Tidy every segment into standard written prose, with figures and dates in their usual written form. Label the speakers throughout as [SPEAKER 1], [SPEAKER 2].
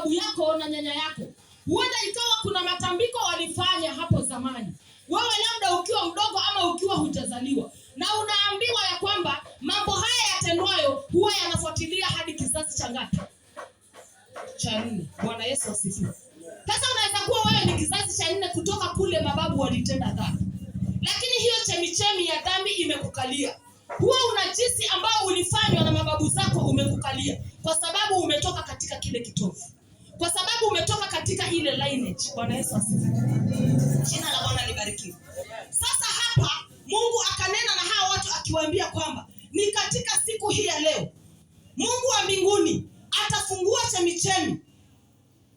[SPEAKER 1] babu yako na nyanya yako. Huenda ikawa kuna matambiko walifanya hapo zamani, wewe labda ukiwa mdogo ama ukiwa hujazaliwa, na unaambiwa ya kwamba mambo haya yatendwayo huwa yanafuatilia hadi kizazi cha ngapi? Cha 4. Bwana Yesu asifiwe. Sasa unaweza kuwa wewe ni kizazi cha 4 kutoka kule mababu walitenda dhambi, lakini hiyo chemichemi ya dhambi imekukalia. Huwa unajisi ambao ulifanywa na mababu zako umekukalia, kwa sababu umetoka katika kile kitovu, kwa sababu umetoka katika ile lineage. Bwana Yesu asifiwe. Jina la Bwana libarikiwe. Sasa hapa Mungu akanena na hao watu akiwaambia kwamba ni katika siku hii ya leo Mungu wa mbinguni atafungua chemichemi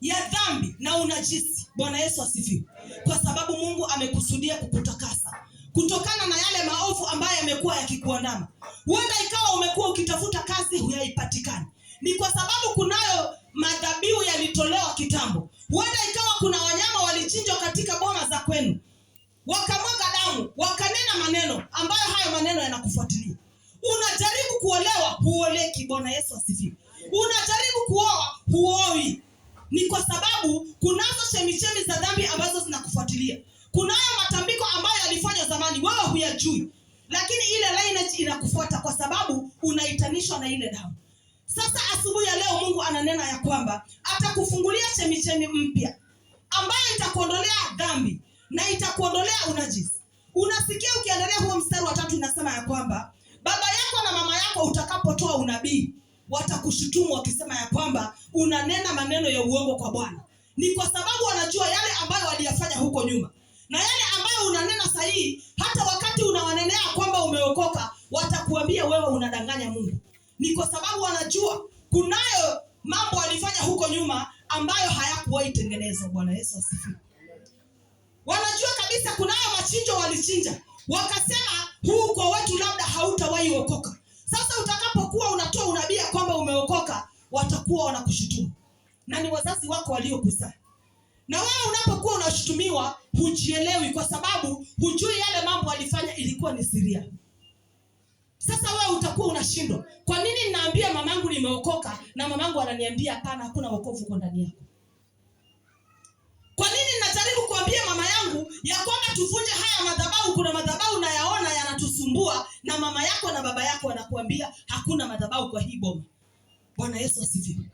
[SPEAKER 1] ya dhambi na unajisi. Bwana Yesu asifiwe. Kwa sababu Mungu amekusudia kukutakasa kutokana na yale maovu ambayo yamekuwa yakikuandama. Huenda ikawa umekuwa ukitafuta kazi huyaipatikani, ni kwa sababu kunayo madhabihu yalitolewa kitambo. Huenda ikawa kuna wanyama walichinjwa katika boma za kwenu, wakamwaga damu, wakanena maneno ambayo hayo maneno yanakufuatilia. Unajaribu kuolewa, huoleki. Bwana Yesu asifiwe. Unajaribu kuoa, huoi. Ni kwa sababu kunazo chemichemi za dhambi ambazo zinakufuatilia. Kunayo matambiko ambayo yalifanywa zamani, wewe huyajui, lakini ile lineage inakufuata kwa sababu unaitanishwa na ile damu. Sasa asubuhi ya leo Mungu ananena ya kwamba atakufungulia chemichemi mpya ambayo itakuondolea dhambi na itakuondolea unajisi. Unasikia ukiendelea huo mstari wa 3 inasema ya kwamba baba yako na mama yako utakapotoa unabii watakushutumu wakisema ya kwamba unanena maneno ya uongo kwa Bwana. Ni kwa sababu wanajua yale ambayo waliyafanya huko nyuma, na yale ambayo unanena sahihi. Hata wakati unawanenea kwamba umeokoka, watakuambia wewe unadanganya Mungu. Ni kwa sababu wanajua kunayo mambo walifanya huko nyuma ambayo hayakuwahi tengenezwa. Bwana Yesu asifiwe. Wanajua kabisa kunayo machinjo walichinja, wakasema huu kwa watu labda hautawahi okoka. Sasa utakapokuwa unatoa unabii kwamba umeokoka, watakuwa wanakushutumu, na ni wazazi wako waliokuzaa. Na wewe unapokuwa unashutumiwa hujielewi, kwa sababu hujui yale mambo walifanya ilikuwa ni siria. Sasa wewe utakuwa unashindwa, kwa nini ninaambia mamangu nimeokoka na mamangu ananiambia hapana, hakuna wokovu kwa ndani yako? Kwa nini ninajaribu kuambia mama yangu ya kwamba tuvunje haya madhabahu, kuna madhabahu na yaona yanatusumbua, na mama yako na baba yako wanakuambia hakuna madhabahu kwa hii boma? Bwana Yesu asifiwe.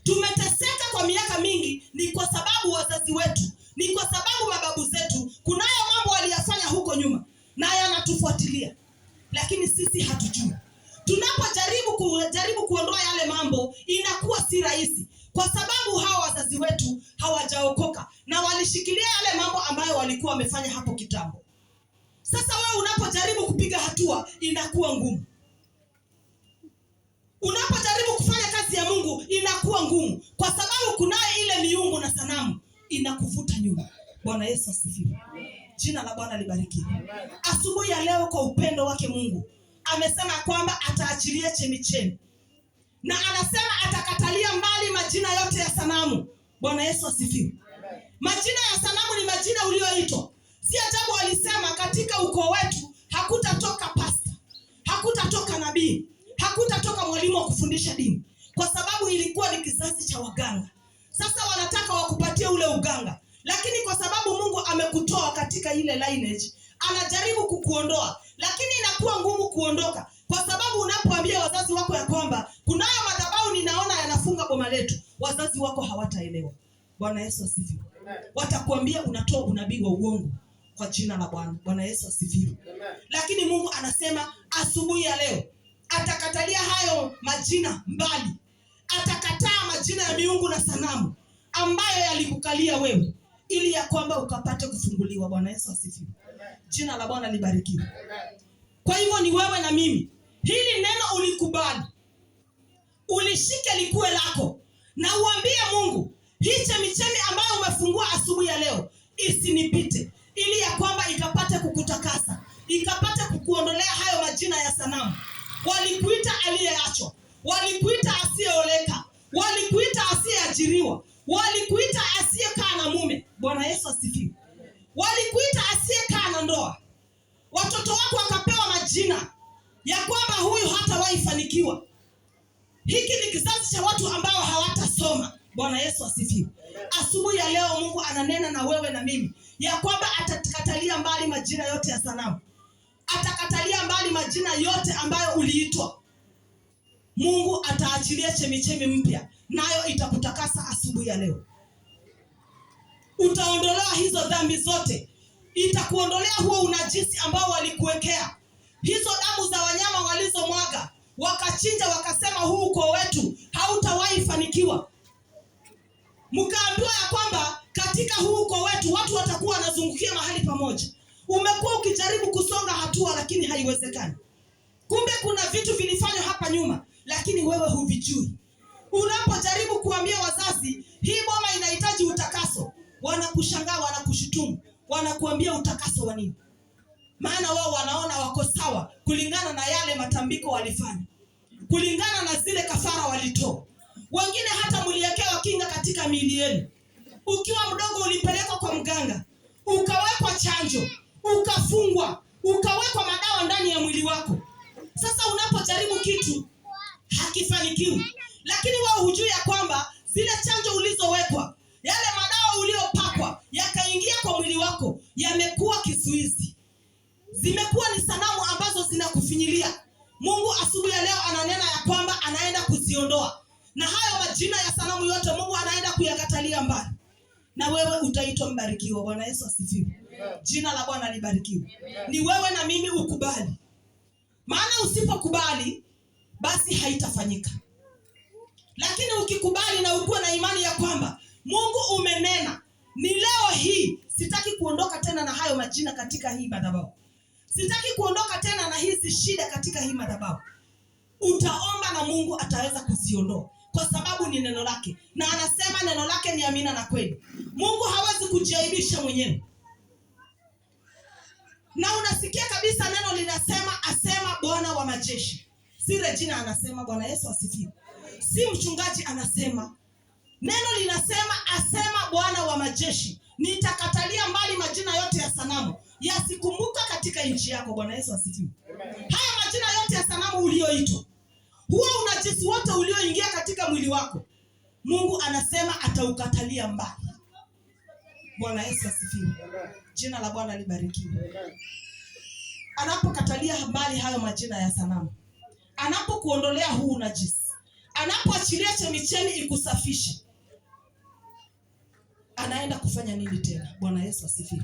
[SPEAKER 1] Tumeteseka kwa miaka mingi, ni kwa sababu wazazi wetu, ni kwa sababu mababu zetu kunayo mambo waliyafanya huko nyuma na yanatufuatilia, lakini sisi hatujui. Tunapojaribu kuondoa yale mambo inakuwa si rahisi, kwa sababu hawa wazazi wetu hawajaokoka na walishikilia yale mambo ambayo walikuwa wamefanya hapo kitambo. Sasa wewe unapojaribu kupiga hatua inakuwa ngumu. Unapojaribu kufanya kazi ya Mungu inakuwa ngumu, kwa sababu kunayo ile miungu na sanamu inakuvuta nyuma. Bwana Yesu asifiwe. Jina la Bwana libarikiwe. Asubuhi ya leo kwa upendo wake Mungu amesema kwamba ataachilia chemichemi, na anasema atakatalia mbali majina yote ya sanamu. Bwana Yesu asifiwe. Majina ya sanamu ni majina ulioitwa. Si ajabu alisema katika ukoo wetu hakutatoka pasta, hakutatoka nabii, hakutatoka mwalimu wa kufundisha dini, kwa sababu ilikuwa ni kizazi cha waganga. Sasa wanataka wakupatie ule uganga, lakini kwa sababu Mungu amekutoa katika ile lineage, anajaribu kukuondoa, lakini inakuwa ngumu kuondoka, kwa sababu unapoambia wazazi wako ya kwamba kunayo madhabahu ninaona yanafunga boma letu, wazazi wako hawataelewa. Bwana Yesu asifiwe. Watakuambia unatoa unabii wa uongo kwa jina la Bwana. Bwana Yesu asifiwe. Lakini Mungu anasema asubuhi ya leo atakatalia hayo majina mbali. Atakataa majina ya miungu na sanamu ambayo yalikukalia wewe, ili ya kwamba ukapate kufunguliwa. Bwana Yesu asifiwe. Jina la Bwana libarikiwe. Kwa hivyo ni wewe na mimi, hili neno ulikubali, ulishike likuwe lako, na uambie Mungu hii chemichemi ambayo umefungua asubuhi ya leo isinipite, ili ya kwamba ikapate kukutakasa, ikapate kukuondolea hayo majina ya sanamu. Walikuita aliyeachwa, walikuita asiyeoleka, walikuita asiyeajiriwa, walikuita asiyekaa na mume. Bwana Yesu asifiwe. Walikuita asiyekaa na ndoa. Watoto wako wakapewa majina ya kwamba huyu hatawahi fanikiwa. Hiki ni kizazi cha watu ambao hawatasoma. Bwana Yesu asifiwe. Asubuhi ya leo Mungu ananena na wewe na mimi ya kwamba atakatalia mbali majina yote ya sanamu. Atakatalia mbali majina yote ambayo uliitwa. Mungu ataachilia chemichemi mpya, nayo itakutakasa asubuhi ya leo. Utaondolewa hizo dhambi zote. Itakuondolea huo unajisi ambao walikuwekea. Hizo damu za wanyama walizomwaga, wakachinja wakasema huu ukoo wetu hautawahi fanikiwa. Mkaambiwa ya kwamba katika huu ukoo wetu watu watakuwa wanazungukia mahali pamoja. Umekuwa ukijaribu kusonga hatua lakini haiwezekani. Kumbe kuna vitu vilifanywa hapa nyuma lakini wewe huvijui. Unapojaribu kuambia wazazi hii boma inahitaji utakaso, wanakushangaa, wanakushutumu, wanakuambia utakaso wa nini? Maana wao wanaona wako sawa kulingana na yale matambiko walifanya, kulingana na zile kafara walitoa. Wengine hata mliekewa kinga katika miili yenu. Ukiwa mdogo ulipelekwa kwa mganga, ukawekwa chanjo, ukafungwa, ukawekwa madawa ndani ya mwili wako. Sasa unapojaribu kitu hakifanikiwi, lakini wao hujui ya kwamba zile chanjo ulizowekwa, yale madawa uliopakwa yakaingia kwa mwili wako, yamekuwa kizuizi. Zimekuwa ni sanamu ambazo zinakufinyilia. Mungu asubuhi ya leo ananena ya kwamba anaenda kuziondoa. Na hayo majina ya sanamu yote Mungu anaenda kuyakatalia mbali. Na wewe utaitwa mbarikiwa. Bwana Yesu asifiwe. Jina la Bwana libarikiwe. Ni wewe na mimi ukubali. Maana usipokubali basi haitafanyika. Lakini ukikubali na ukuwe na imani ya kwamba Mungu umenena, ni leo hii sitaki kuondoka tena na hayo majina katika hii madhabahu. Sitaki kuondoka tena na hizi shida katika hii madhabahu. Utaomba na Mungu ataweza kuziondoa kwa sababu ni neno lake. Na anasema neno lake ni amina na kweli. Mungu hawezi kujiaibisha mwenyewe. Na unasikia kabisa neno linasema asema Bwana wa majeshi. Si Regina anasema. Bwana Yesu asifiwe. Si mchungaji anasema. Neno linasema asema Bwana wa majeshi, nitakatalia mbali majina yote ya sanamu yasikumbuka katika nchi yako. Bwana Yesu asifiwe. Haya majina yote ya sanamu ulioitwa, huo unajisi wote ulioingia katika mwili wako, Mungu anasema ataukatalia mbali. Bwana Yesu asifiwe. Jina la Bwana libarikiwe. Anapokatalia mbali hayo majina ya sanamu, anapokuondolea huu unajisi, anapoachilia chemichemi ikusafishe, anaenda kufanya nini tena? Bwana Yesu asifiwe.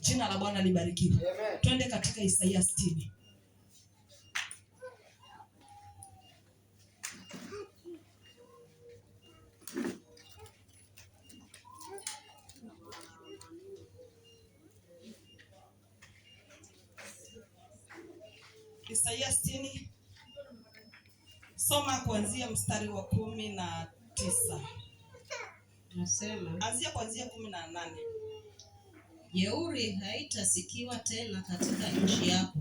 [SPEAKER 1] Jina la Bwana libarikiwe. Twende katika Isaia 60. Isaia 60. Soma kuanzia mstari wa 19.
[SPEAKER 2] Nasema,
[SPEAKER 1] anzia kuanzia 18.
[SPEAKER 2] jeuri haitasikiwa tena katika nchi yako,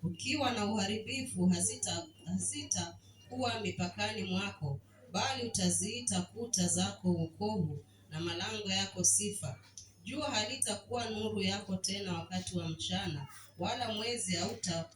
[SPEAKER 2] ukiwa na uharibifu hazitakuwa mipakani mwako, bali utaziita kuta zako wokovu na malango yako sifa. Jua halitakuwa nuru yako tena wakati wa mchana, wala mwezi hauta